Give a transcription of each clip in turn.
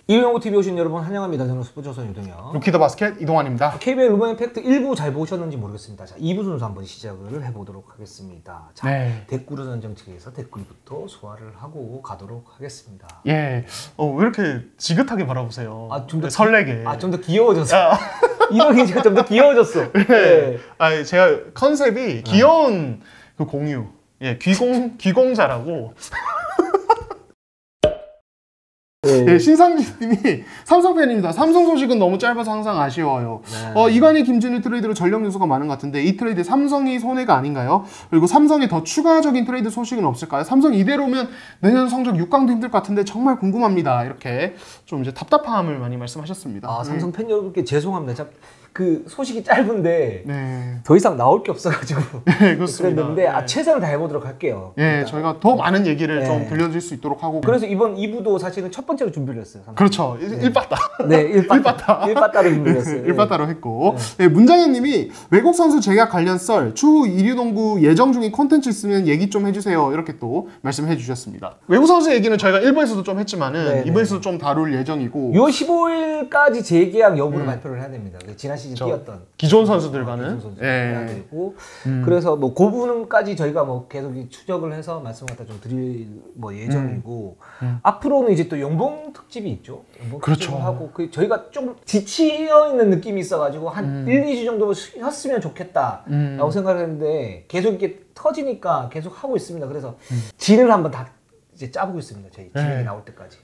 이용호 TV 오신 여러분 환영합니다. 저는 스포츠조선 유동혁. 루키더 바스켓 이동환입니다. KBL 루먼 임팩트 1부 잘 보셨는지 모르겠습니다. 자, 2부 순서 한번 시작을 해보도록 하겠습니다. 자, 댓글을 선정책에서 댓글부터 소화를 하고 가도록 하겠습니다. 예, 왜 이렇게 지긋하게 바라보세요? 좀 더 설레게. 좀 더 귀여워졌어. 이동이 좀 더 귀여워졌어. 네. 제가 컨셉이 귀여운 그 공유. 예, 귀공자라고. 네, 신상진님이 삼성 팬입니다. 삼성 소식은 너무 짧아서 항상 아쉬워요. 이관희, 김준일 트레이드로 전력 요소가 많은 것 같은데 이 트레이드 삼성이 손해가 아닌가요? 그리고 삼성에 더 추가적인 트레이드 소식은 없을까요? 삼성 이대로면 내년 성적 6강도 힘들 것 같은데 정말 궁금합니다. 이렇게 좀 이제 답답함을 많이 말씀하셨습니다. 삼성 팬 여러분께 죄송합니다. 그 소식이 짧은데 더 이상 나올 게 없어가지고 그랬는데 최선을 다해보도록 할게요. 네, 저희가 더 많은 얘기를 좀 들려줄 수 있도록 하고. 그래서 이번 2부도 사실은 첫 번째로 준비를 했어요. 그렇죠. 1빠따. 네, 1빠따로 준비를 했어요. 1빠따로 했고. 네, 문장현님이 외국 선수 재계약 관련 썰 추후 이류농구 예정 중인 콘텐츠 있으면 얘기 좀 해주세요. 이렇게 또 말씀해 주셨습니다. 외국 선수 얘기는 저희가 1부에서도 좀 했지만은 2부에서도 좀 다룰 예정이고. 6월 15일까지 재계약 여부를 발표를 해야 됩니다. 지난 시즌 뛰었던 기존 선수들과는 해야 되고 그래서 뭐 그 부분까지 저희가 뭐 계속 추적을 해서 말씀 갖다 좀 드릴 예정이고 앞으로는 이제 또 연봉 특집이 있죠. 연봉 특집을 하고 저희가 좀 지치어 있는 느낌이 있어가지고 한 1-2주 정도 쉬었으면 좋겠다라고 생각을 했는데 계속 이렇게 터지니까 계속 하고 있습니다. 그래서 진을 한번 다 이제 짜보고 있습니다. 저희 진행이 나올 때까지.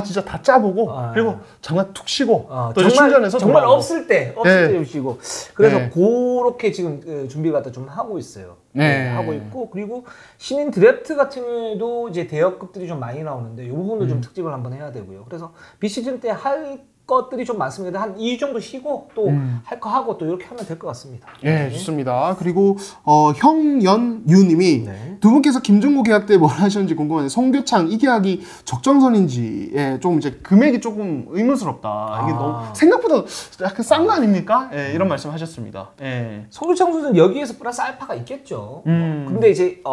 진짜 다 짜보고 그리고 정말 툭 쉬고 또 정말, 충전해서 정말 없을 때 좀 쉬고 그래서 그렇게 지금 준비를 갖다 좀 하고 있어요. 하고 있고 그리고 신인 드래프트 같은 경우에도 이제 대여급들이 좀 많이 나오는데 이 부분도 좀 특집을 한번 해야 되고요. 그래서 비시즌 때 할 것들이 좀 많습니다. 한 2주 정도 쉬고 또 할 거 하고 또 이렇게 하면 될 것 같습니다. 예, 좋습니다. 그리고 형연유님이 두 분께서 김종국 계약 때 뭘 하셨는지 궁금한데 송교창 이 계약이 적정선인지 좀 이제 금액이 조금 의문스럽다. 이게 너무 생각보다 약간 싼 거 아닙니까? 이런 말씀하셨습니다. 송교창 선수는 여기에서 플러스 알파가 있겠죠. 근데 이제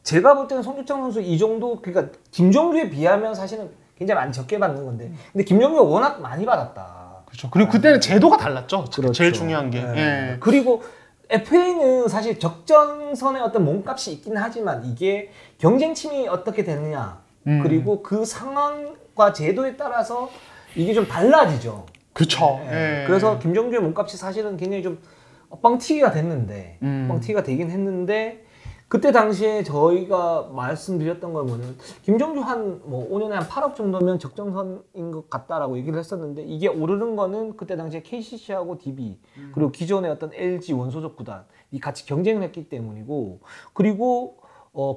제가 볼 때는 송교창 선수 이 정도 그러니까 김종국에 비하면 사실은 굉장히 많이 적게 받는 건데 근데 김종규가 워낙 많이 받았다. 그렇죠. 그리고 그때는 제도가 달랐죠. 그렇죠. 제일 중요한 게. 그리고 FA는 사실 적정선의 어떤 몸값이 있긴 하지만 이게 경쟁팀이 어떻게 되느냐 그리고 그 상황과 제도에 따라서 이게 좀 달라지죠. 그렇죠. 그래서 김종규의 몸값이 사실은 굉장히 좀 뻥튀기가 됐는데 뻥튀기가 되긴 했는데 그때 당시에 저희가 말씀드렸던 걸 보면 김종규 한 뭐 5년에 한 8억 정도면 적정선인 것 같다라고 얘기를 했었는데 이게 오르는 거는 그때 당시에 KCC하고 DB 그리고 기존의 어떤 LG 원소속 구단이 같이 경쟁을 했기 때문이고 그리고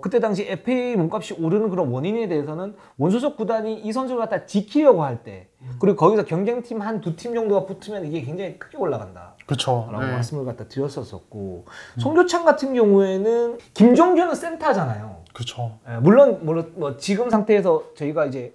그때 당시 FA 몸값이 오르는 그런 원인에 대해서는 원소속 구단이 이 선수를 갖다 지키려고 할 때 그리고 거기서 경쟁팀 한 두 팀 정도가 붙으면 이게 굉장히 크게 올라간다. 그렇죠. 라고 말씀을 갖다 드렸었고 송교창 같은 경우에는 김종규는 센터잖아요. 그렇죠. 물론 뭐 지금 상태에서 저희가 이제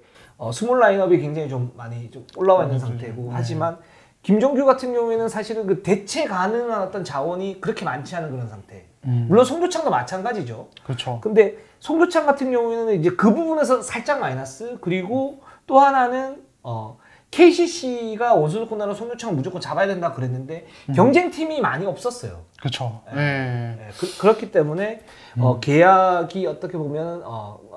스몰 라인업이 굉장히 좀 많이 좀 올라와 있는 상태고 하지만 김종규 같은 경우에는 사실은 그 대체 가능한 어떤 자원이 그렇게 많지 않은 그런 상태. 물론 송교창도 마찬가지죠. 그렇죠. 근데 송교창 같은 경우에는 이제 그 부분에서 살짝 마이너스 그리고 또 하나는 KCC가 원소속 구단으로 송교창을 무조건 잡아야 된다 그랬는데 경쟁팀이 많이 없었어요. 그렇죠. 그렇기 때문에 계약이 어떻게 보면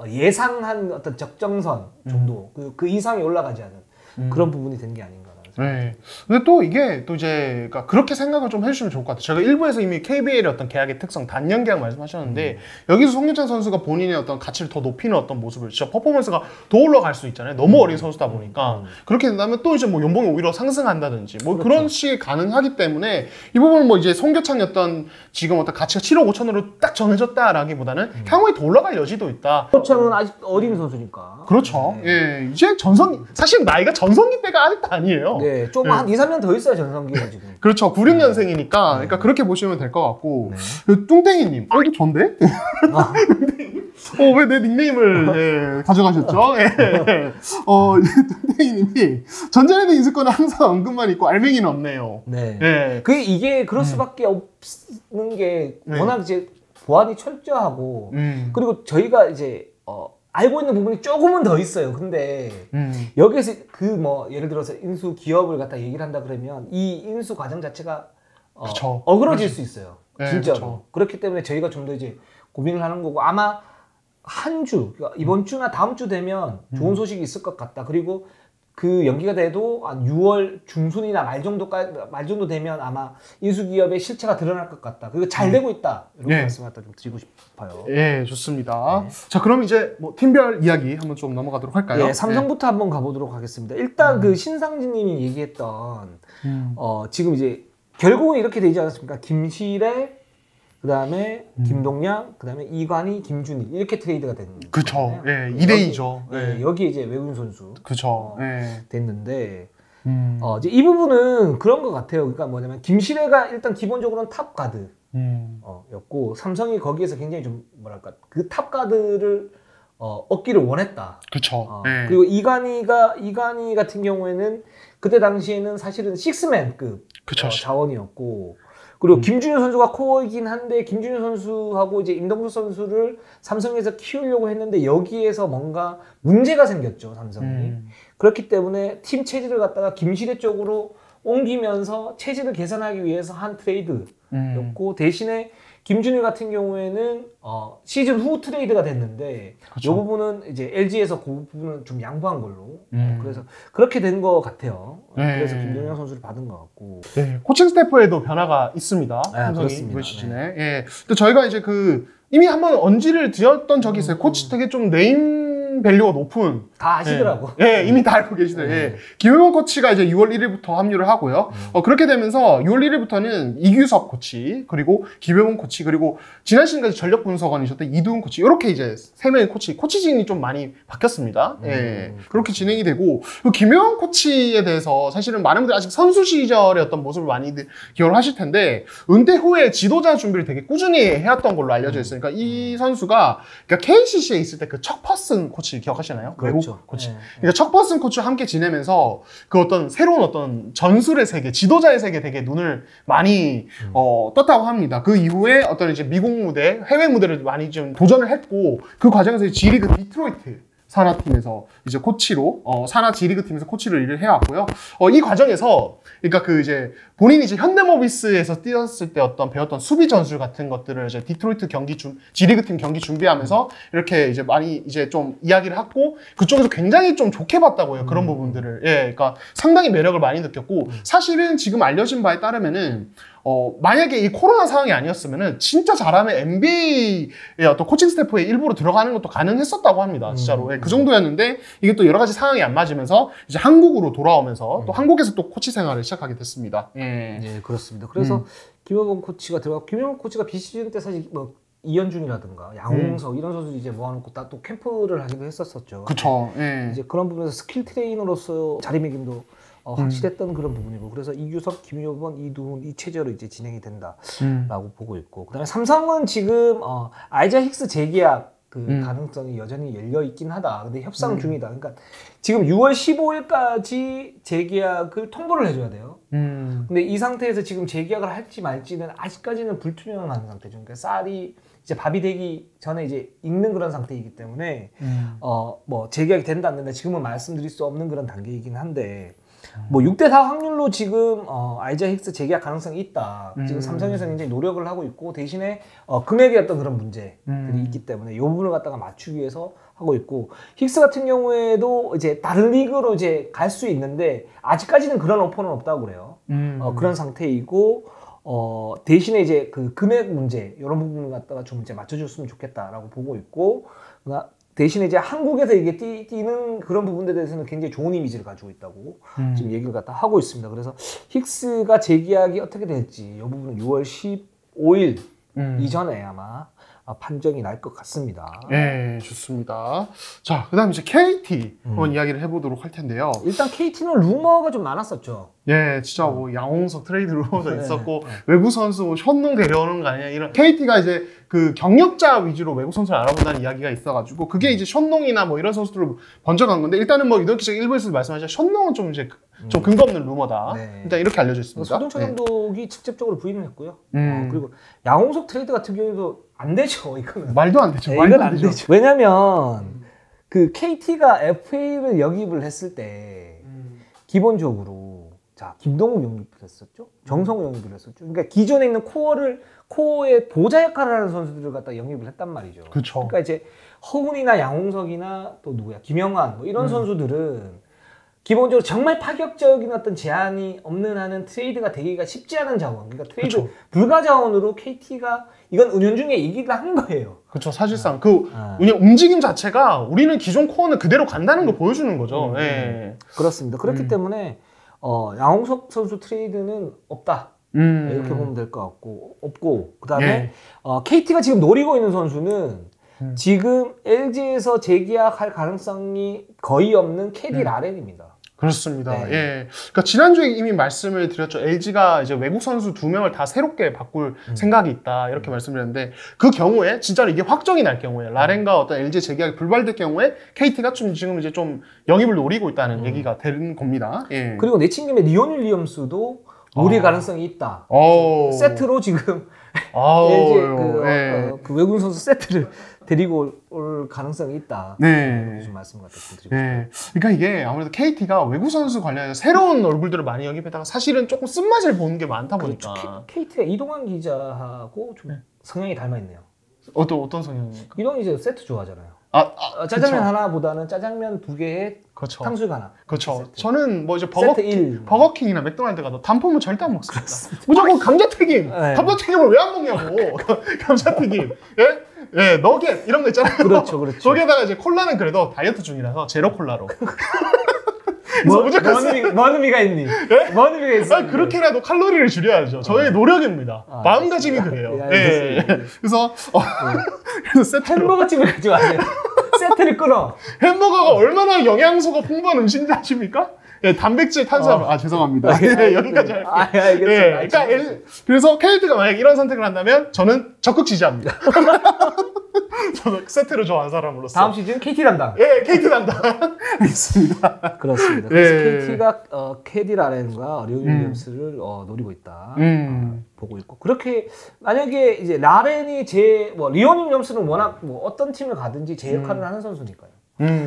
예상한 어떤 적정선 정도 그 이상이 올라가지 않은 그런 부분이 된 게 아닌가. 근데 또 이게 또 이제 그러니까 그렇게 생각을 좀 해주시면 좋을 것 같아요. 제가 일부에서 이미 KBL의 어떤 계약의 특성, 단년 계약 말씀하셨는데 여기서 송교창 선수가 본인의 어떤 가치를 더 높이는 어떤 모습을 진짜 퍼포먼스가 더 올라갈 수 있잖아요. 너무 어린 선수다 보니까 그렇게 된다면 또 이제 뭐 연봉이 오히려 상승한다든지 뭐 그런 식이 가능하기 때문에 이 부분은 뭐 이제 송교창의 어떤 지금 어떤 가치가 7억 5천으로 딱 정해졌다라기보다는 향후에 더 올라갈 여지도 있다. 송교창은 아직 어린 선수니까. 그렇죠. 이제 전성기 사실 나이가 전성기 때가 아직도 아니에요. 좀 한 2-3년 더 있어야 전성기가 지금. 그렇죠. 96년생이니까 그러니까 그렇게 보시면 될 것 같고 뚱땡이님. 이거 전데? 왜 내 닉네임을 가져가셨죠? 뚱땡이님이 전자레드 인수권은 항상 언급만 있고 알맹이는 없네요. 이게 그럴 수밖에 없는 게 워낙 이제 보안이 철저하고 그리고 저희가 이제 알고 있는 부분이 조금은 더 있어요. 근데 여기에서 그 뭐 예를 들어서 인수 기업을 갖다 얘기를 한다 그러면 이 인수 과정 자체가 어그러질 수 있어요. 네, 진짜로. 그쵸. 그렇기 때문에 저희가 좀 더 이제 고민을 하는 거고 아마 한 주, 그러니까 이번 주나 다음 주 되면 좋은 소식이 있을 것 같다. 그리고 그 연기가 돼도 한 6월 중순이나 말 정도 되면 아마 인수기업의 실체가 드러날 것 같다. 그리고 잘 되고 있다. 이런 말씀을 갖다 좀 드리고 싶어요. 예, 좋습니다. 네. 자, 그럼 이제 뭐 팀별 이야기 한번 좀 넘어가도록 할까요? 예, 삼성부터 한번 가보도록 하겠습니다. 일단 그 신상진님이 얘기했던 지금 이제 결국은 이렇게 되지 않았습니까? 김실의 그다음에 김동량, 그다음에 이관희, 김준일 이렇게 트레이드가 됐는데. 그렇죠. 예, 2대2죠. 예, 여기 이제 외국인 선수. 그렇죠. 됐는데 이제 이 부분은 그런 것 같아요. 그러니까 뭐냐면 김실애가 일단 기본적으로는 탑 가드 였고 삼성이 거기에서 굉장히 좀 뭐랄까 그 탑 가드를 얻기를 원했다. 그렇죠. 그리고 이관희 같은 경우에는 그때 당시에는 사실은 식스맨급 자원이었고. 그리고 김준일 선수가 코어이긴 한데 김준일 선수하고 이제 임동수 선수를 삼성에서 키우려고 했는데 여기에서 뭔가 문제가 생겼죠, 삼성이. 그렇기 때문에 팀 체질을 갖다가 김실애 쪽으로 옮기면서 체질을 개선하기 위해서 한 트레이드였고 대신에 김준일 같은 경우에는 시즌 후 트레이드가 됐는데 이 부분은 이제 LG에서 그 부분은 좀 양보한 걸로 그래서 그렇게 된 것 같아요. 그래서 김동영 선수를 받은 것 같고. 네, 코칭 스태프에도 변화가 있습니다. 그렇습니다. 이번 시즌에. 예. 근데 저희가 이제 이미 한번 언지를 드렸던 적이 있어요. 코치 되게 좀 네임 밸류가 높은. 다 아시더라고. 예, 이미 다 알고 계시더라고요. 예. 김효경 코치가 이제 6월 1일부터 합류를 하고요. 그렇게 되면서 6월 1일부터는 이규섭 코치, 그리고 김효경 코치, 그리고 지난 시즌까지 전력 분석원이셨던 이두훈 코치, 이렇게 이제 3명의 코치진이 좀 많이 바뀌었습니다. 예. 그렇게 진행이 되고, 김효경 코치에 대해서 사실은 많은 분들이 아직 선수 시절의 어떤 모습을 많이 기억을 하실 텐데, 은퇴 후에 지도자 준비를 되게 꾸준히 해왔던 걸로 알려져 있어요. 그러니까 이 선수가 KCC에 있을 때 그 척퍼슨 코치 기억하시나요? 그렇죠. 외국 코치. 그러니까 척퍼슨 코치와 함께 지내면서 그 어떤 새로운 어떤 전술의 세계, 지도자의 세계에 되게 눈을 많이 떴다고 합니다. 그 이후에 어떤 이제 미국 무대, 해외 무대를 많이 좀 도전을 했고 그 과정에서 G리그 디트로이트 산하팀에서 이제 코치로 산하 G리그 팀에서 코치를 일을 해왔고요. 이 과정에서 그러니까 그 이제 본인이 이제 현대모비스에서 뛰었을 때 배웠던 수비 전술 같은 것들을 이제 디트로이트 G리그 팀 경기 준비하면서 이렇게 이제 많이 이제 좀 이야기를 하고 그쪽에서 굉장히 좀 좋게 봤다고 해요. 그런 부분들을. 예, 그러니까 상당히 매력을 많이 느꼈고 사실은 지금 알려진 바에 따르면은 만약에 이 코로나 상황이 아니었으면은 진짜 잘하면 NBA의 어떤 코칭 스태프에 일부러 들어가는 것도 가능했었다고 합니다. 진짜로. 예, 그 정도였는데 이게 또 여러 가지 상황이 안 맞으면서 이제 한국으로 돌아오면서 또 한국에서 또 코치 생활을 시작하게 됐습니다. 네, 그렇습니다. 그래서 김효경 코치가 들어가고 김효경 코치가 비시즌 때 사실 뭐 이현준이라든가 양홍석 이런 선수들 이제 모아놓고 또 캠프를 하기도 했었었죠. 그렇죠. 이제 그런 부분에서 스킬 트레이너로서 자리매김도 확실했던 그런 부분이고 그래서 이규섭, 김효건, 이두훈 이 체제로 이제 진행이 된다라고 보고 있고 그다음에 삼성은 지금 아이자 힉스 재계약 그 가능성이 여전히 열려 있긴 하다. 근데 협상 중이다. 그러니까 지금 6월 15일까지 재계약을 통보를 해줘야 돼요. 근데 이 상태에서 지금 재계약을 할지 말지는 아직까지는 불투명한 상태죠. 그러니까 쌀이 이제 밥이 되기 전에 이제 익는 그런 상태이기 때문에 뭐 재계약이 된다 안 된다 지금은 말씀드릴 수 없는 그런 단계이긴 한데. 뭐 6대4 확률로 지금 아이자 힉스 재계약 가능성이 있다. 지금 삼성에서 굉장히 노력을 하고 있고 대신에 금액의 어떤 그런 문제들이 있기 때문에 이 부분을 갖다가 맞추기 위해서 하고 있고 힉스 같은 경우에도 이제 다른 리그로 이제 갈 수 있는데 아직까지는 그런 오퍼는 없다고 그래요. 그런 상태이고 대신에 이제 그 금액 문제 이런 부분을 갖다가 좀 이제 맞춰줬으면 좋겠다라고 보고 있고 대신에 이제 한국에서 이게 뛰는 그런 부분에 대해서는 굉장히 좋은 이미지를 가지고 있다고 지금 얘기를 갖다 하고 있습니다. 그래서 힉스가 재계약이 어떻게 될지 이 부분은 6월 15일 이전에 아마 판정이 날 것 같습니다. 네, 좋습니다. 자, 그 다음 이제 KT 한번 이야기를 해보도록 할 텐데요. 일단 KT는 루머가 좀 많았었죠. 예, 진짜 뭐 양홍석 트레이드 루머도 있었고 외국 선수 뭐 현농 데려오는 거 아니냐 이런 KT가 이제 그 경력자 위주로 외국 선수를 알아본다는 이야기가 있어가지고 그게 이제 현농이나 뭐 이런 선수들을 번져간 건데 일단은 뭐 이덕기 씨가 일부에서 말씀하신 현농은 좀 이제 좀 근거 없는 루머다. 일단 이렇게 알려져 있습니다. 서동철 감독이 직접적으로 부인을 했고요. 그리고 양홍석 트레이드 같은 경우에도 안 되죠. 이거는 말도 안 되죠. 이건 안 되죠. 왜냐면 그 KT가 FA를 영입을 했을 때 기본적으로 자 김동욱 영입을 했었죠. 정성우 영입을 했었죠. 그러니까 기존에 있는 코어의 보좌 역할을 하는 선수들을 갖다 영입을 했단 말이죠. 그쵸. 그러니까 이제 허훈이나 양홍석이나 또 누구야 김영환 뭐 이런 선수들은 기본적으로 정말 파격적인 어떤 제한이 없는 한은 트레이드가 되기가 쉽지 않은 자원. 그러니까 트레이드 그쵸. 불가 자원으로 KT가 이건 은연중에 얘기를 한 거예요. 그렇죠. 사실상 그냥 움직임 자체가 우리는 기존 코어는 그대로 간다는 걸 보여주는 거죠. 예. 그렇습니다. 그렇기 때문에 양홍석 선수 트레이드는 없다. 이렇게 보면 될 것 같고 없고 그다음에 예. KT가 지금 노리고 있는 선수는 지금 LG에서 재계약할 가능성이 거의 없는 KD 라렌입니다. 그렇습니다. 네. 예. 그러니까 지난주에 이미 말씀을 드렸죠. LG가 이제 외국 선수 2명을 다 새롭게 바꿀 생각이 있다. 이렇게 말씀드렸는데 그 경우에 진짜로 이게 확정이 날 경우에 라렌과 어떤 LG 재계약이 불발될 경우에 KT가 좀 지금 이제 좀 영입을 노리고 있다는 얘기가 되는 겁니다. 예. 그리고 내친 김에 리온 윌리엄스도 노릴 가능성이 있다. 세트로 지금 LG 그 외국인 선수 세트를 데리고 올 가능성이 있다. 네. 무슨 말씀 갖다 드리고 네. 그러니까 이게 아무래도 KT가 외국 선수 관련해서 새로운 얼굴들을 많이 영입했다가 사실은 조금 쓴맛을 보는 게 많다 보니까. 그렇죠. KT가 이동환 기자하고 좀 성향이 닮아 있네요. 어떤 성향입니까? 이동환 기자 세트 좋아하잖아요. 짜장면 그쵸. 하나보다는 짜장면 2개에 그렇죠. 탕수육 하나. 그렇죠. 세트. 저는 뭐 이제 세트 1. 버거킹이나 맥도날드 가도 단품은 절대 안 먹습니다. 무조건 감자튀김. 네. 감자튀김을 왜 안 먹냐고. 감자튀김. 예? 예, 너겟 이런 거 있잖아요. 그렇죠. 거기에다가 이제 콜라는 그래도 다이어트 중이라서 제로 콜라로. 뭔 의미가 있니? 뭔 의미가 있어? 그렇게라도 칼로리를 줄여야죠. 저의 노력입니다. 마음가짐이 그래요. 예. 그래서 세트 햄버거집을 가져와세요. 세트를 끊어. 햄버거가 얼마나 영양소가 풍부한 음식인지 아십니까? 예, 단백질, 탄수화물. 죄송합니다. 예, 여기까지 할게요. 알겠습니다. 예, 그러니까 그래서 KT가 만약 이런 선택을 한다면 저는 적극 지지합니다. 저는 세트를 좋아하는 사람으로서. 다음 시즌 KT 담당. 예, KT 담당. 있습니다. 그렇습니다. 그래서 KT가 KD 라렌과 리온 윌리엄스를 노리고 있다. 보고 있고 그렇게 만약에 이제 라렌이 리온 윌리엄스는 워낙 어떤 팀을 가든지 제 역할을 하는 선수니까요.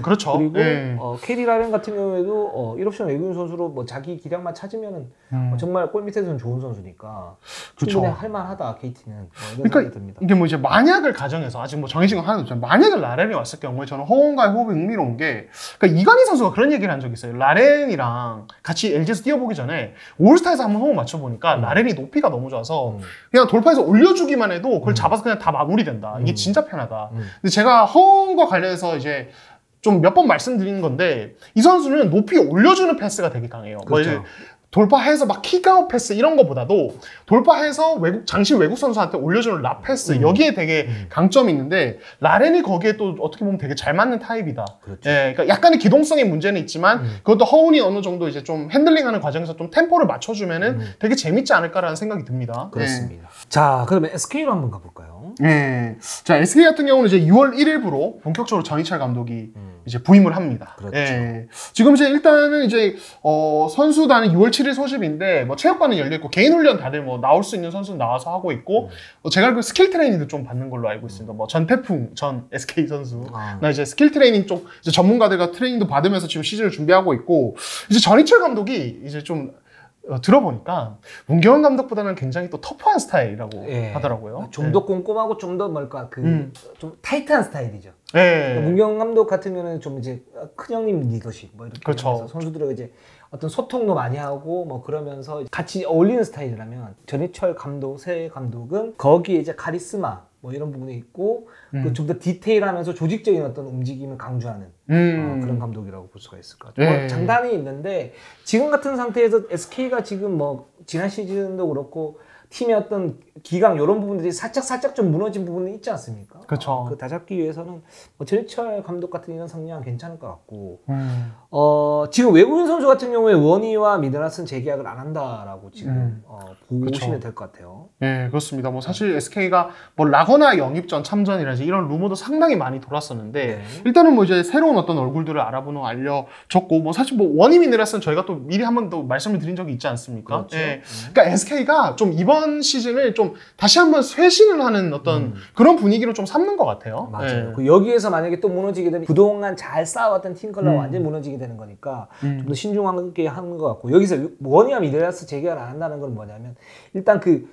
그렇죠. 그리고 KD 라렌 같은 경우에도 1옵션 외국인 선수로 자기 기량만 찾으면은 정말 골 밑에서는 좋은 선수니까 충분히 할만하다 KT는 이런 생각이 듭니다. 이게 뭐 이제 만약을 가정해서 아직 뭐 정해진 건 하나도 없지만 만약에 라렌이 왔을 경우에 저는 허원과의 호흡이 흥미로운 게 그러니까 이관희 선수가 그런 얘기를 한 적이 있어요. 라렌이랑 같이 LG에서 뛰어보기 전에 올스타에서 한번 호흡 맞춰보니까 라렌이 높이가 너무 좋아서 그냥 돌파해서 올려주기만 해도 그걸 잡아서 그냥 다 마무리된다. 이게 진짜 편하다. 근데 제가 허원과 관련해서 이제 좀 몇 번 말씀드린 건데 이 선수는 높이 올려주는 패스가 되게 강해요. 그렇죠. 돌파해서 막 킥아웃 패스 이런 거보다도 돌파해서 장신 외국 선수한테 올려주는 라 패스 여기에 되게 강점이 있는데 라렌이 거기에 또 어떻게 보면 되게 잘 맞는 타입이다. 그렇죠. 예, 그러니까 약간의 기동성의 문제는 있지만 그것도 허운이 어느 정도 이제 좀 핸들링하는 과정에서 좀 템포를 맞춰주면은 되게 재밌지 않을까라는 생각이 듭니다. 그렇습니다. 자, 그러면 SK로 한번 가볼까요? 네. 자, SK 같은 경우는 이제 6월 1일부로 본격적으로 전희철 감독이 이제 부임을 합니다. 그렇죠. 예. 지금 이제 일단은 이제 선수단은 6월 7일 소집인데 뭐 체육관은 열려 있고 개인 훈련 다들 뭐 나올 수 있는 선수는 나와서 하고 있고 제가 알고 스킬 트레이닝도 좀 받는 걸로 알고 있습니다. 뭐 전태풍 전 SK 선수 나 이제 스킬 트레이닝 쪽 이제 전문가들과 트레이닝도 받으면서 지금 시즌을 준비하고 있고 이제 전희철 감독이 이제 좀 들어보니까 문경원 감독보다는 굉장히 또 터프한 스타일이라고 하더라고요. 좀 더 꼼꼼하고 좀 더 좀 타이트한 스타일이죠. 네. 문경원 감독 같은 경우는 좀 이제 큰 형님 리더십 뭐 이렇게 그렇죠. 하면서 선수들과 이제 어떤 소통도 많이 하고 뭐 그러면서 같이 어울리는 스타일이라면 전희철 감독, 새 감독은 거기에 이제 카리스마 뭐 이런 부분이 있고 좀 더 디테일하면서 조직적인 어떤 움직임을 강조하는 그런 감독이라고 볼 수가 있을 것 같아요. 장단이 있는데 지금 같은 상태에서 SK가 지금 뭐 지난 시즌도 그렇고 팀의 어떤 기강 이런 부분들이 살짝 좀 무너진 부분이 있지 않습니까? 그렇죠. 그 다잡기 위해서는 뭐 전희철 감독 같은 이런 성향은 괜찮을 것 같고 지금 외국인 선수 같은 경우에 원희와 미드라스는 재계약을 안 한다라고 지금 보시면 될 것 같아요. 네, 그렇습니다. 뭐 사실 SK가 뭐 라거나 영입전 참전이라든지 이런 루머도 상당히 많이 돌았었는데 일단은 뭐 이제 새로운 새로운 어떤 얼굴들을 알아보는 거 알려줬고 뭐 사실 뭐 원희 미네라스는 저희가 또 미리 한 번 더 말씀을 드린 적이 있지 않습니까? 그렇죠. 예. 그러니까 SK가 좀 이번 시즌을 좀 다시 한번 쇄신을 하는 어떤 그런 분위기로 좀 삼는 것 같아요. 맞아요. 예. 그 여기에서 만약에 또 무너지게 되면 그동안 잘 쌓아왔던 팀 컬러가 완전히 무너지게 되는 거니까 좀 더 신중하게 하는 것 같고 여기서 원희와 미네라스 재계약을 안 한다는 건 뭐냐면 일단 그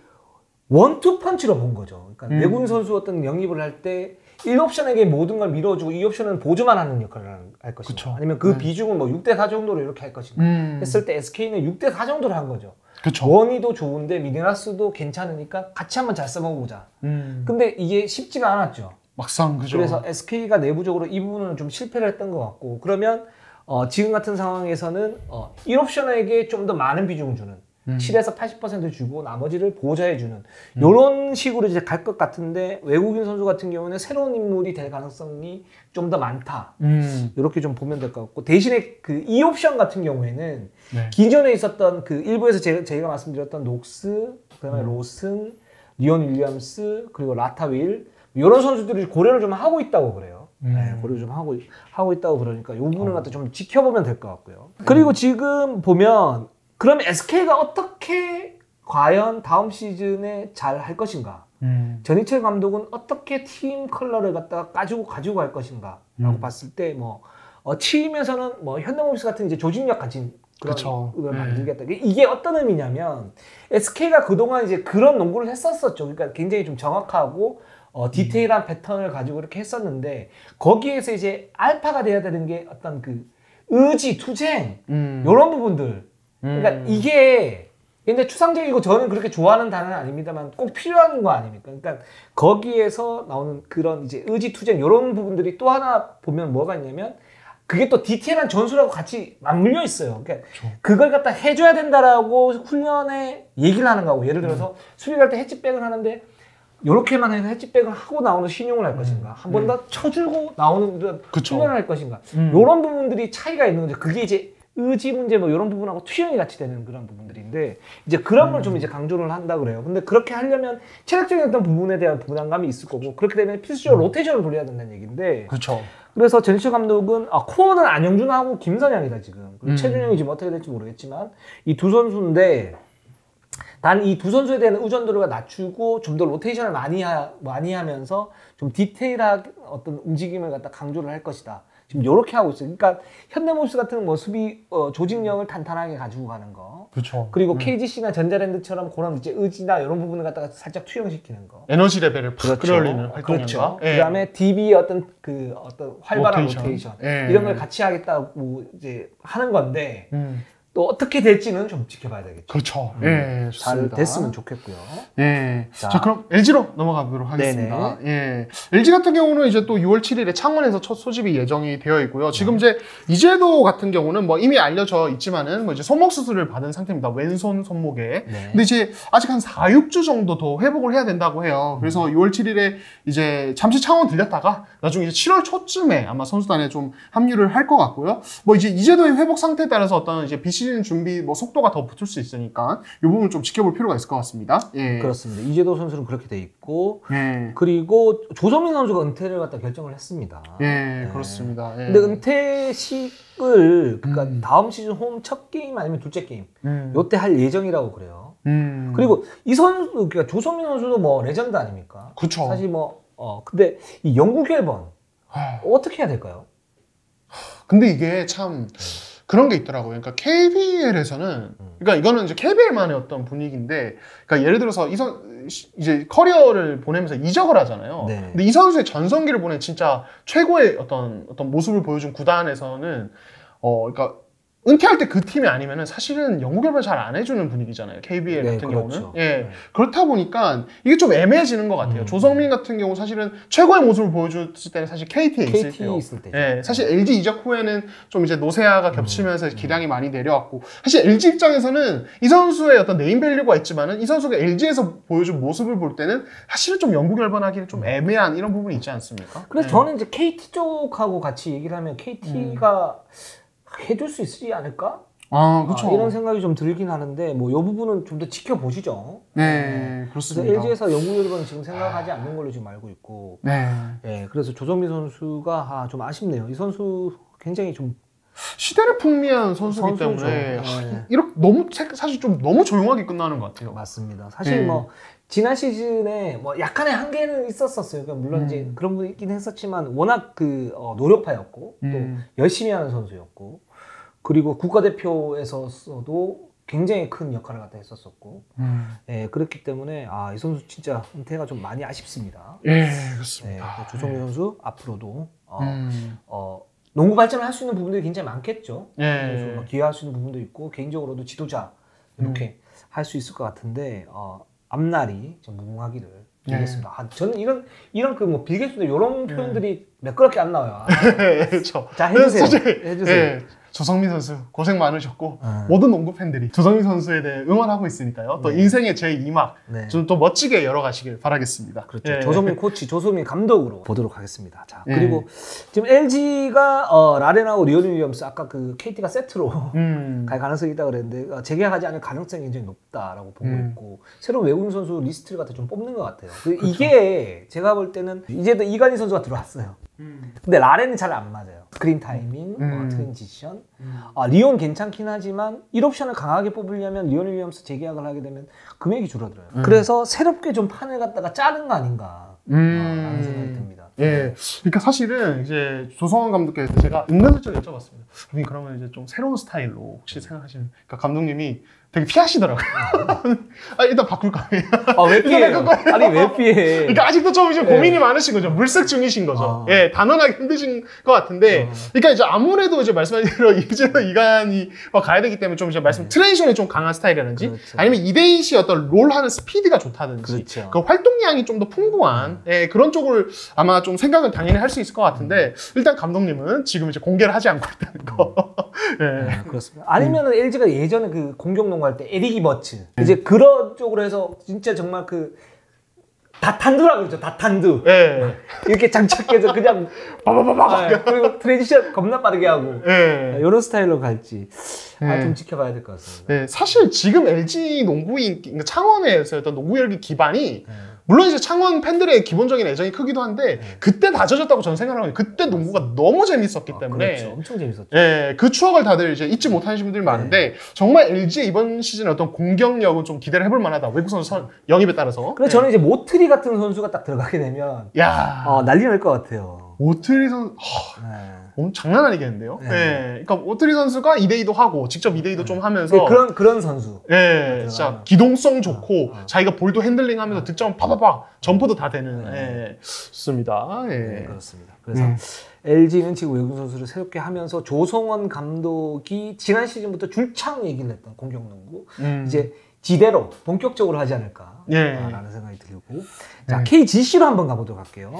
원투 펀치로 본 거죠. 그러니까 외국인 선수 어떤 영입을 할 때 1옵션에게 모든 걸 밀어주고 2옵션은 보조만 하는 역할을 할 것인가 그쵸. 아니면 그 비중은 뭐 6대4 정도로 이렇게 할 것인가 했을 때 SK는 6대4 정도로 한 거죠. 그쵸. 원희도 좋은데 미네라스도 괜찮으니까 같이 한번 잘 써먹어보자. 근데 이게 쉽지가 않았죠. 막상 그죠. 그래서 SK가 내부적으로 이 부분은 좀 실패를 했던 것 같고 그러면 지금 같은 상황에서는 1옵션에게 좀 더 많은 비중을 주는 7에서 80% 주고 나머지를 보좌해주는 이런 식으로 이제 갈 것 같은데 외국인 선수 같은 경우는 새로운 인물이 될 가능성이 좀 더 많다. 이렇게 좀 보면 될 것 같고 대신에 그 2옵션 같은 경우에는 네. 기존에 있었던 그 일부에서 제가 말씀드렸던 녹스, 그다음에 로슨, 리온 윌리엄스 그리고 라타윌 이런 선수들이 고려를 좀 하고 있다고 그래요. 네, 고려 좀 하고 있다고 그러니까 이 부분을 갖다 좀 지켜보면 될 것 같고요. 그리고 지금 보면 그럼 SK가 어떻게 과연 다음 시즌에 잘 할 것인가? 전희철 감독은 어떻게 팀 컬러를 갖다가 가지고 갈 것인가라고 봤을 때 뭐 치임에서는 뭐 현대모비스 같은 이제 조직력 가진 그런 걸 만들겠다. 이게 어떤 의미냐면 SK가 그동안 이제 그런 농구를 했었었죠. 그러니까 굉장히 좀 정확하고 디테일한 패턴을 가지고 이렇게 했었는데 거기에서 이제 알파가 돼야 되는 게 어떤 그 의지, 투쟁 이런 부분들. 그러니까 이게 근데 추상적이고 저는 그렇게 좋아하는 단어는 아닙니다만 꼭 필요한 거 아닙니까? 그러니까 거기에서 나오는 그런 이제 의지, 투쟁 이런 부분들이 또 하나 보면 뭐가 있냐면 그게 또 디테일한 전술하고 같이 맞물려 있어요. 그러니까 그걸 갖다 해줘야 된다라고 훈련에 얘기를 하는 거고 예를 들어서 수비 갈 때 해치백을 하는데 이렇게만 해서 해치백을 하고 나오는 신용을 할 것인가 한 번 더 쳐주고 나오는 훈련을 할 것인가 이런 부분들이 차이가 있는 거죠. 그게 이제 의지 문제 뭐 이런 부분하고 투영이 같이 되는 그런 부분들인데 이제 그런 걸 좀 이제 강조를 한다 그래요. 근데 그렇게 하려면 체력적인 어떤 부분에 대한 부담감이 있을 거고 그렇게 되면 필수적으로 로테이션을 돌려야 된다는 얘기인데 그렇죠. 그래서 전희철 감독은 코어는 안영준하고 김선양이다 지금. 그리고 최준영이 지금 어떻게 될지 모르겠지만 이 두 선수인데 단 이 두 선수에 대한 의존도를 낮추고 좀 더 로테이션을 많이 하면서 좀 디테일하게 어떤 움직임을 갖다 강조를 할 것이다. 지금 이렇게 하고 있어요. 그러니까 현대모비스 같은 뭐 수비 조직력을 탄탄하게 가지고 가는 거. 그렇죠. 그리고 KGC나 전자랜드처럼 그런 이제 의지나 이런 부분을 갖다가 살짝 투영시키는 거. 에너지 레벨을 팍 끌어올리는 활동인가. 그렇죠. 예. 그다음에 DB의 어떤 활발한 로테이션. 예. 이런 걸 같이 하겠다고 이제 하는 건데 또 어떻게 될지는 좀 지켜봐야 되겠죠. 그렇죠. 예, 잘 좋습니다. 됐으면 좋겠고요. 예. 자, 그럼 LG로 넘어가 보도록 하겠습니다. 네네. 예. LG 같은 경우는 이제 또 6월 7일에 창원에서 첫 소집이 예정이 되어 있고요. 지금 이제 이재도 같은 경우는 뭐 이미 알려져 있지만은 뭐 이제 손목 수술을 받은 상태입니다. 왼손 손목에. 네. 근데 이제 아직 한 4, 6주 정도 더 회복을 해야 된다고 해요. 그래서 6월 7일에 이제 잠시 창원 들렸다가 나중에 이제 7월 초쯤에 아마 선수단에 좀 합류를 할 것 같고요. 뭐 이제 이재도의 회복 상태에 따라서 어떤 이제 비시즌 준비 뭐 속도가 더 붙을 수 있으니까 이 부분 좀 지켜볼 필요가 있을 것 같습니다. 예. 그렇습니다. 이재도 선수는 그렇게 돼 있고 예. 그리고 조성민 선수가 은퇴를 갖다 결정을 했습니다. 예, 네. 그렇습니다. 예. 근데 은퇴식을 그러니까 다음 시즌 홈 첫 게임 아니면 둘째 게임 요때 할 예정이라고 그래요. 그리고 이 선수 그러니까 조성민 선수도 뭐 레전드 아닙니까? 그쵸. 사실 뭐 근데 이 영국 앨범 어떻게 해야 될까요? 근데 이게 참 그런 게 있더라고요. 그러니까 KBL에서는 그러니까 이거는 이제 KBL만의 어떤 분위기인데, 그러니까 예를 들어서 이제 커리어를 보내면서 이적을 하잖아요. 네. 근데 이 선수의 전성기를 보낸 진짜 최고의 어떤 모습을 보여준 구단에서는 그러니까 은퇴할 때 그 팀이 아니면은 사실은 영국 앨범 잘 안 해주는 분위기잖아요. KBL 네, 같은 그렇죠. 경우는. 예. 네. 그렇다 보니까 이게 좀 애매해지는 것 같아요. 조성민 같은 경우 사실은 최고의 모습을 보여줬을 때는 사실 KT에 있을 때요. 있을 때죠. 예. 사실 LG 이적 후에는 좀 이제 노세아가 겹치면서 기량이 많이 내려왔고, 사실 LG 입장에서는 이 선수의 어떤 네임밸류가 있지만은 이 선수가 LG에서 보여준 모습을 볼 때는 사실은 좀 영국 앨범하기는 좀 애매한 이런 부분이 있지 않습니까? 그래서 저는 이제 KT 쪽하고 같이 얘기를 하면 KT가 해줄 수 있지 않을까? 그렇죠. 이런 생각이 좀 들긴 하는데 뭐 이 부분은 좀 더 지켜보시죠. 네, 그렇습니다. 그래서 LG에서 영구열건 지금 생각하지 않는 걸로 지금 알고 있고, 네, 그래서 조성민 선수가 좀 아쉽네요. 이 선수 굉장히 좀 시대를 풍미한 선수이기 때문에 이렇게 너무 사실 좀 너무 조용하게 끝나는 것 같아요. 맞습니다. 사실 뭐 지난 시즌에 뭐 약간의 한계는 있었어요. 그러니까 물론 이제 그런 분이 있긴 했었지만 워낙 그 노력파였고 또 열심히 하는 선수였고 그리고 국가대표에서도 굉장히 큰 역할을 갖다 했었었고 예, 그렇기 때문에 이 선수 진짜 은퇴가 좀 많이 아쉽습니다. 예, 그렇습니다. 예, 조성민 선수 앞으로도 농구 발전을 할 수 있는 부분들이 굉장히 많겠죠. 선수가 기여할 수 있는 부분도 있고 개인적으로도 지도자 이렇게 할 수 있을 것 같은데 앞날이 좀 무궁하기를 빌겠습니다. 저는 이런 그 뭐 빌겠습니다 이런 표현들이 매끄럽게 안 나와요. 그렇죠. 자 해주세요. 해주세요. 조성민 선수 고생 많으셨고 모든 농구 팬들이 조성민 선수에 대해 응원하고 있으니까요. 또 인생의 제2막 좀 또 멋지게 열어가시길 바라겠습니다. 그렇죠. 조성민 코치, 조성민 감독으로 보도록 하겠습니다. 자 그리고 지금 LG가 라렌하고 리온 윌리엄스 아까 그 KT가 세트로 갈 가능성이 있다고 그랬는데 재계약하지 않을 가능성이 굉장히 높다라고 보고 있고 새로운 외국인 선수 리스트를 갖다 좀 뽑는 것 같아요. 그렇죠. 이게 제가 볼 때는 이제도 이관희 선수가 들어왔어요. 근데 라렌은 잘 안 맞아요. 스크린 타이밍, 트랜지션. 리온 괜찮긴 하지만 1옵션을 강하게 뽑으려면 리온 윌리엄스 재계약을 하게 되면 금액이 줄어들어요. 그래서 새롭게 좀 판을 갖다가 짜는 거 아닌가 라는 생각이 듭니다. 예, 그러니까 사실은 이제 조성원 감독께서 제가 은근슬쩍 여쭤봤습니다. 그러면 이제 좀 새로운 스타일로 혹시 생각하시는? 그러니까 감독님이 되게 피하시더라고요. 일단 바꿀까? 왜 피해요? 아니 왜 피해? 그러니까 아직도 좀 이제 고민이 많으신 거죠. 물색 중이신 거죠. 예, 단언하기 힘드신 것 같은데, 그러니까 이제 아무래도 이제 말씀하신 대로 이제도 이관이 가야 되기 때문에 좀 이제 트랜지션이 좀 강한 스타일이라든지, 그렇죠. 아니면 이데이시 어떤 롤하는 스피드가 좋다든지, 그렇죠. 그 활동량이 좀 더 풍부한 그런 쪽을 아마 좀 생각은 당연히 할 수 있을 것 같은데, 일단 감독님은 지금 이제 공개를 하지 않고 있다는 거. 네, 그렇습니다. 아니면은 LG가 예전에 그 공격농구 할 때 에릭이 버츠 이제 그런 쪽으로 해서 진짜 정말 그 다탄두라고 그러죠. 다탄두. 이렇게 장착해서 그냥 바바바바 그리고 트랜지션 겁나 빠르게 하고 이런 스타일로 갈지 좀 지켜봐야 될 것 같습니다. 사실 지금 LG 농구인 창원에서 어떤 농구 열기 기반이 물론 이제 창원 팬들의 기본적인 애정이 크기도 한데 그때 다져졌다고 저는 생각을 하거든요. 그때 농구가 너무 재밌었기 때문에 그렇죠. 엄청 재밌었죠. 그 추억을 다들 이제 잊지 못하시는 분들이 많은데 정말 LG의 이번 시즌에 어떤 공격력은 좀 기대를 해볼 만하다. 외국 선수 영입에 따라서. 그래서 저는 이제 모트리 같은 선수가 딱 들어가게 되면 난리 날 것 같아요. 모트리 선수 장난 아니겠는데요? 그러니까 모트리 선수가 2대2도 하고 직접 2대2도 좀 하면서 그런 선수. 진짜 기동성 좋고 자기가 볼도 핸들링하면서 득점 파파파 점프도 다 되는 좋습니다. 그렇습니다. 그래서 LG는 지금 외국인 선수를 새롭게 하면서 조성원 감독이 지난 시즌부터 줄창 얘기를 했던 공격농구 이제 지대로 본격적으로 하지 않을까 라는 생각이 들고 자 KGC로 한번 가보도록 할게요.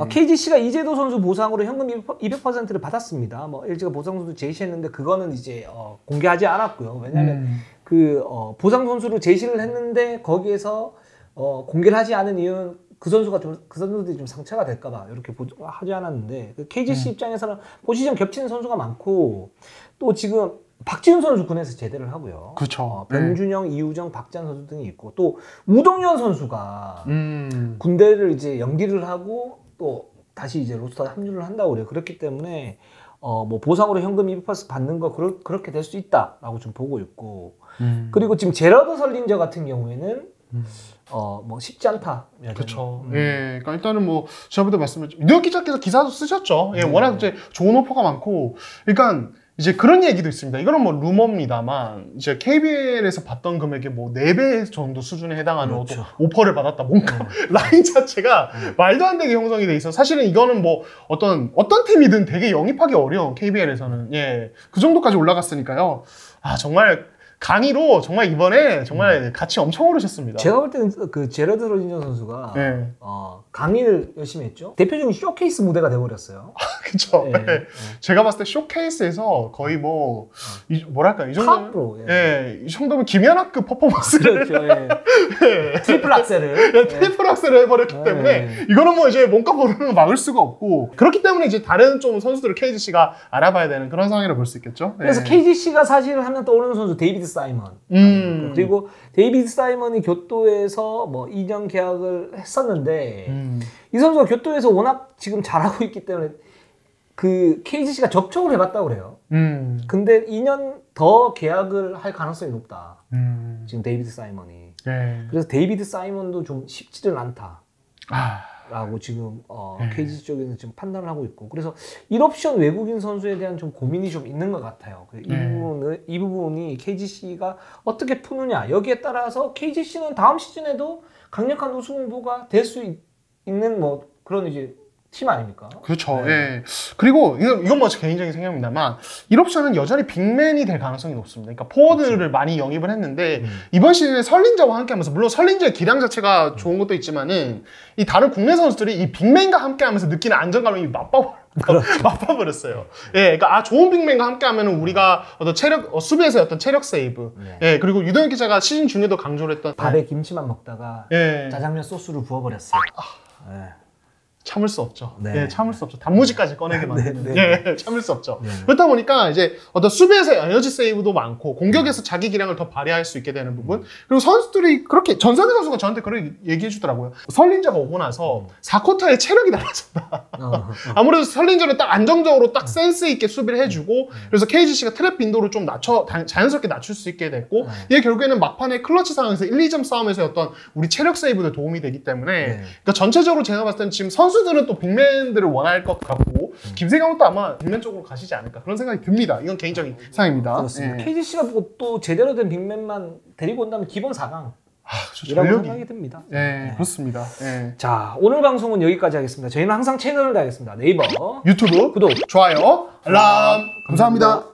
KGC가 이재도 선수 보상으로 현금 200%를 받았습니다. 뭐 LG가 보상 선수 제시했는데 그거는 이제 공개하지 않았고요. 왜냐하면 그 보상 선수를 제시를 했는데 거기에서 공개를 하지 않은 이유는 그 선수들이 좀 상처가 될까봐 이렇게 하지 않았는데 그 KGC 입장에서는 포지션 겹치는 선수가 많고 또 지금 박지훈 선수 군에서 제대를 하고요. 그렇죠. 변준영, 이우정, 박지한 선수 등이 있고 또 우동현 선수가 군대를 이제 연기를 하고 또 다시 이제 로스터에 합류를 한다고 그래요. 그렇기 때문에 뭐 보상으로 현금 200% 받는 거 그렇게 될 수 있다라고 좀 보고 있고 그리고 지금 제러드 설린저 같은 경우에는 뭐 쉽지 않다. 그렇죠. 그러니까 일단은 뭐 저번에 말씀드렸죠. 뉴욕 기자께서 기사도 쓰셨죠. 워낙 이제 좋은 오퍼가 많고, 그러니까 이제 그런 얘기도 있습니다. 이거는 뭐 루머입니다만 이제 KBL에서 받던 금액의 뭐 4배 정도 수준에 해당하는 오퍼를 받았다. 뭔가 라인 자체가 말도 안 되게 형성이 돼 있어. 사실은 이거는 뭐 어떤 팀이든 되게 영입하기 어려운 KBL에서는 그 정도까지 올라갔으니까요. 정말 강의로 정말 이번에 정말 같이 엄청 오르셨습니다. 제가 볼 때는 그 제러드 로진저 선수가 강의를 열심히 했죠. 대표적인 쇼케이스 무대가 돼버렸어요. 그쵸. 예. 네. 제가 봤을 때 쇼케이스에서 거의 뭐 뭐랄까 이 정도면 탑으로. 예, 이 정도면 김연아급 퍼포먼스를 그렇죠. 예. 트리플 악셀을. 예, 트리플 악셀을 해버렸기 때문에 이거는 뭐 이제 몸값 오르는 걸 막을 수가 없고 그렇기 때문에 이제 다른 좀 선수들을 KGC가 알아봐야 되는 그런 상황이라고 볼 수 있겠죠. 그래서 예. KGC가 사실 하면 떠오르는 선수 데이비드 사이먼. 그리고 데이비드 사이먼이 교토에서 뭐 2년 계약을 했었는데 이 선수가 교토에서 워낙 지금 잘하고 있기 때문에 그 KGC가 접촉을 해봤다고 그래요. 근데 2년 더 계약을 할 가능성이 높다. 지금 데이비드 사이먼이. 예. 그래서 데이비드 사이먼도 좀 쉽지를 않다. 아. 라고 지금 KGC 쪽에서 지금 판단을 하고 있고 그래서 1옵션 외국인 선수에 대한 좀 고민이 좀 있는 것 같아요. 이 부분이 KGC가 어떻게 푸느냐 여기에 따라서 KGC는 다음 시즌에도 강력한 우승 후보가 될 수 있는 뭐 그런 이제 팀 아닙니까? 그렇죠. 네. 예. 그리고 이건 뭐 제 개인적인 생각입니다만 1옵션은 여전히 빅맨이 될 가능성이 높습니다. 그러니까 포워드를 그렇죠. 많이 영입을 했는데 이번 시즌에 설린저와 함께하면서 물론 설린저의 기량 자체가 좋은 것도 있지만은 이 다른 국내 선수들이 이 빅맨과 함께하면서 느끼는 안정감이 맛봐버렸어요. 예, 그러니까 좋은 빅맨과 함께하면은 우리가 어떤 체력 수비에서의 어떤 체력 세이브, 예, 그리고 유동현 기자가 시즌 중에도 강조를 했던 밥에 김치만 먹다가 짜장면 소스를 부어버렸어요. 참을 수 없죠. 네. 예, 참을 수 없죠. 단무지까지 꺼내게 만드는. 예, 참을 수 없죠. 네. 그렇다 보니까 이제 어떤 수비에서 에너지 세이브도 많고 공격에서 자기 기량을 더 발휘할 수 있게 되는 부분. 그리고 선수들이 그렇게 전선희 선수가 저한테 그렇게 얘기해 주더라고요. 설린저가 오고 나서 4쿼터에 체력이 달라졌다. 아무래도 설린저는 딱 안정적으로 딱 센스 있게 수비를 해주고 그래서 KGC가 트랩 빈도를 좀 자연스럽게 낮출 수 있게 됐고 이게 결국에는 막판에 클러치 상황에서 1, 2점 싸움에서 어떤 우리 체력 세이브에 도움이 되기 때문에 그러니까 전체적으로 제가 봤을 때는 지금 선수들은 또 빅맨들을 원할 것 같고 김세경은 또 아마 빅맨 쪽으로 가시지 않을까 그런 생각이 듭니다. 이건 개인적인 생각입니다. 그렇습니다. KGC가 또 제대로 된 빅맨만 데리고 온다면 기본 4강 이라고 생각이 듭니다. 네, 그렇습니다. 네. 자, 오늘 방송은 여기까지 하겠습니다. 저희는 항상 채널을 다하겠습니다. 네이버, 유튜브 구독, 좋아요, 알람 감사합니다.